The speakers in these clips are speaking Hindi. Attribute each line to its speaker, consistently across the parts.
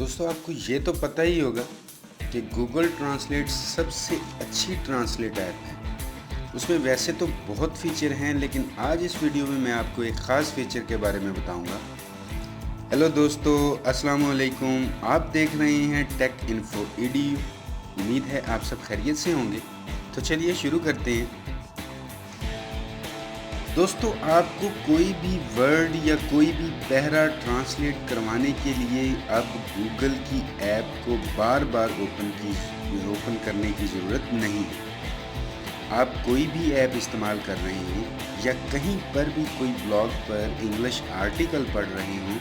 Speaker 1: दोस्तों आपको ये तो पता ही होगा कि गूगल ट्रांसलेट सबसे अच्छी ट्रांसलेट ऐप है। उसमें वैसे तो बहुत फ़ीचर हैं, लेकिन आज इस वीडियो में मैं आपको एक ख़ास फ़ीचर के बारे में बताऊंगा। हेलो दोस्तों, अस्सलाम वालेकुम। आप देख रहे हैं टेक इन्फो ईडीयू। उम्मीद है आप सब खैरियत से होंगे। तो चलिए शुरू करते हैं। दोस्तों आपको कोई भी वर्ड या कोई भी पैरा ट्रांसलेट करवाने के लिए अब गूगल की ऐप को बार बार ओपन करने की ज़रूरत नहीं है। आप कोई भी ऐप इस्तेमाल कर रहे हैं या कहीं पर भी कोई ब्लॉग पर इंग्लिश आर्टिकल पढ़ रहे हों,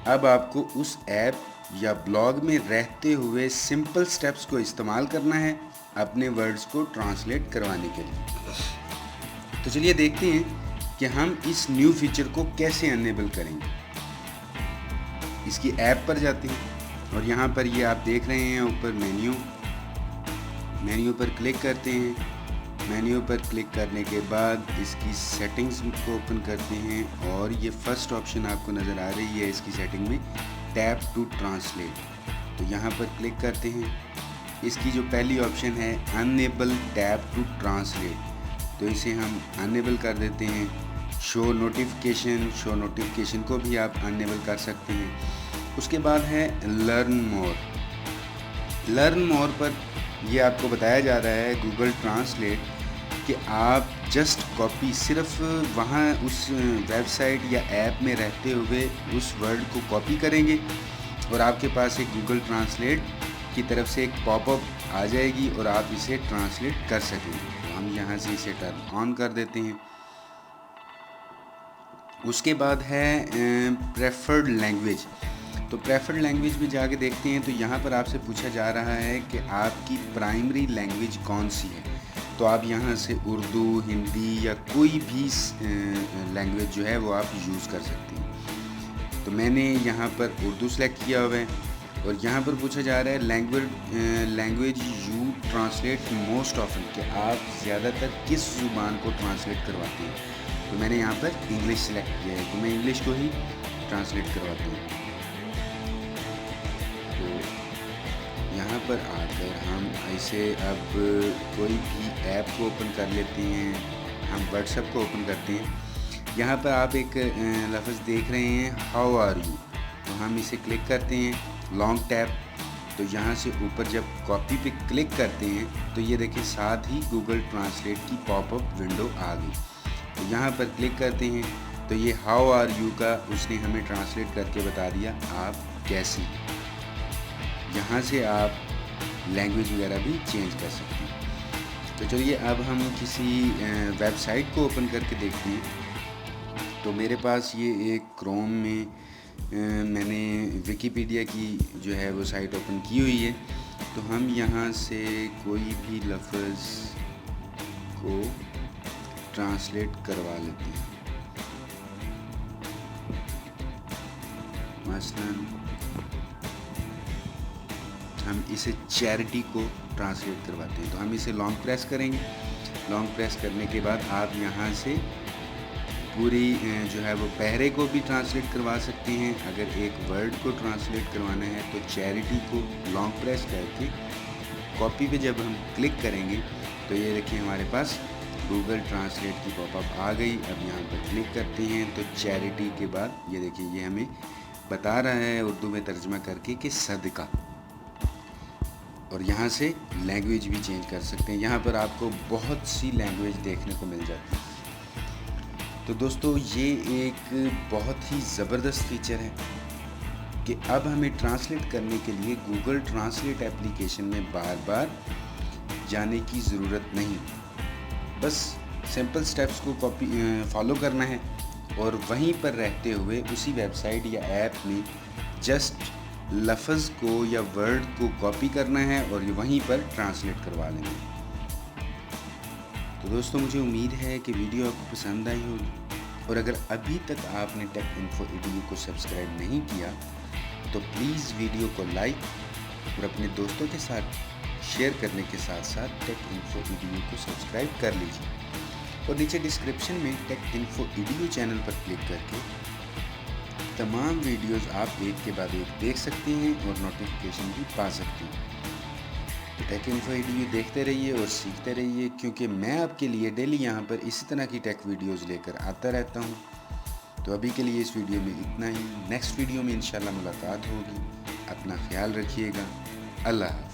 Speaker 1: अब आपको उस ऐप या ब्लॉग में रहते हुए सिंपल स्टेप्स को इस्तेमाल करना है अपने वर्ड्स को ट्रांसलेट करवाने के लिए। तो चलिए देखते हैं कि हम इस न्यू फीचर को कैसे अनेबल करेंगे। इसकी ऐप पर जाते हैं और यहाँ पर ये आप देख रहे हैं ऊपर मेन्यू पर क्लिक करते हैं। मेन्यू पर क्लिक करने के बाद इसकी सेटिंग्स को ओपन करते हैं और ये फर्स्ट ऑप्शन आपको नज़र आ रही है इसकी सेटिंग में, टैप टू ट्रांसलेट। तो यहाँ पर क्लिक करते हैं। इसकी जो पहली ऑप्शन है अनेबल टैप टू ट्रांसलेट, तो इसे हम अनेबल कर देते हैं। शो नोटिफिकेशन को भी आप अनेबल कर सकते हैं। उसके बाद है लर्न मोर पर ये आपको बताया जा रहा है गूगल ट्रांसलेट कि आप जस्ट कॉपी सिर्फ वहाँ उस वेबसाइट या ऐप में रहते हुए उस वर्ड को कॉपी करेंगे और आपके पास एक गूगल ट्रांसलेट की तरफ से एक पॉपअप आ जाएगी और आप इसे ट्रांसलेट कर सकेंगे। तो हम यहाँ से इसे टर्न ऑन कर देते हैं। उसके बाद है प्रेफर्ड लैंग्वेज। तो प्रेफर्ड लैंग्वेज में जाके देखते हैं तो यहाँ पर आपसे पूछा जा रहा है कि आपकी प्राइमरी लैंग्वेज कौन सी है। तो आप यहाँ से उर्दू, हिंदी या कोई भी लैंग्वेज जो है वो आप यूज़ कर सकते हैं। तो मैंने यहाँ पर उर्दू सेलेक्ट किया हुआ है और यहाँ पर पूछा जा रहा है language you translate most often, कि आप ज़्यादातर किस ज़ुबान को ट्रांसलेट करवाते हैं। तो मैंने यहाँ पर इंग्लिश सेलेक्ट किया है, तो मैं इंग्लिश को ही ट्रांसलेट करवाता हूँ। तो यहाँ पर आकर हम ऐसे अब कोई भी ऐप को ओपन कर लेते हैं। हम व्हाट्सएप को ओपन करते हैं। यहाँ पर आप एक लफ्ज़ देख रहे हैं, हाउ आर यू। तो हम इसे क्लिक करते हैं, लॉन्ग टैप। तो यहाँ से ऊपर जब कॉपी पे क्लिक करते हैं तो ये देखिए साथ ही गूगल ट्रांसलेट की पॉपअप विंडो आ गई। तो यहाँ पर क्लिक करते हैं तो ये हाउ आर यू का उसने हमें ट्रांसलेट करके बता दिया आप कैसी। यहाँ से आप लैंग्वेज वगैरह भी चेंज कर सकते हैं। तो चलिए अब हम किसी वेबसाइट को ओपन करके देखते हैं। तो मेरे पास ये एक क्रोम में मैंने विकिपीडिया की जो है वो साइट ओपन की हुई है। तो हम यहाँ से कोई भी लफ्ज़ को ट्रांसलेट करवा लेते हैं। मसलन हम इसे चैरिटी को ट्रांसलेट करवाते हैं। तो हम इसे लॉन्ग प्रेस करेंगे। लॉन्ग प्रेस करने के बाद आप यहाँ से पूरी जो है वो पैरे को भी ट्रांसलेट करवा सकते हैं। अगर एक वर्ड को ट्रांसलेट करवाना है तो चैरिटी को लॉन्ग प्रेस करके कॉपी पे जब हम क्लिक करेंगे तो ये देखिए हमारे पास गूगल ट्रांसलेट की पॉपअप आ गई। अब यहाँ पर क्लिक करते हैं तो चैरिटी के बाद ये देखिए ये हमें बता रहा है उर्दू में तर्जमा करके कि सदका। और यहाँ से लैंग्वेज भी चेंज कर सकते हैं। यहाँ पर आपको बहुत सी लैंग्वेज देखने को मिल जाती है। तो दोस्तों ये एक बहुत ही ज़बरदस्त फीचर है कि अब हमें ट्रांसलेट करने के लिए गूगल ट्रांसलेट एप्लीकेशन में बार बार जाने की ज़रूरत नहीं। बस सिंपल स्टेप्स को फॉलो करना है और वहीं पर रहते हुए उसी वेबसाइट या ऐप में जस्ट लफ्ज़ को या वर्ड को कॉपी करना है और वहीं पर ट्रांसलेट करवा लेंगे। तो दोस्तों मुझे उम्मीद है कि वीडियो आपको पसंद आई होगी और अगर अभी तक आपने टेक इन्फो ईडीयू को सब्सक्राइब नहीं किया तो प्लीज़ वीडियो को लाइक और अपने दोस्तों के साथ शेयर करने के साथ साथ टेक इन्फो ईडीयू को सब्सक्राइब कर लीजिए और नीचे डिस्क्रिप्शन में टेक इन्फो ईडीयू चैनल पर क्लिक करके तमाम वीडियोस आप एक के बाद एक देख सकते हैं और नोटिफिकेशन भी पा सकते हैं। तो टेक इन्फो वीडियो देखते रहिए और सीखते रहिए, क्योंकि मैं आपके लिए डेली यहाँ पर इसी तरह की टेक वीडियोस लेकर आता रहता हूँ। तो अभी के लिए इस वीडियो में इतना ही। नेक्स्ट वीडियो में इंशाल्लाह मुलाकात होगी। अपना ख्याल रखिएगा। अल्लाह हाफ़िज़।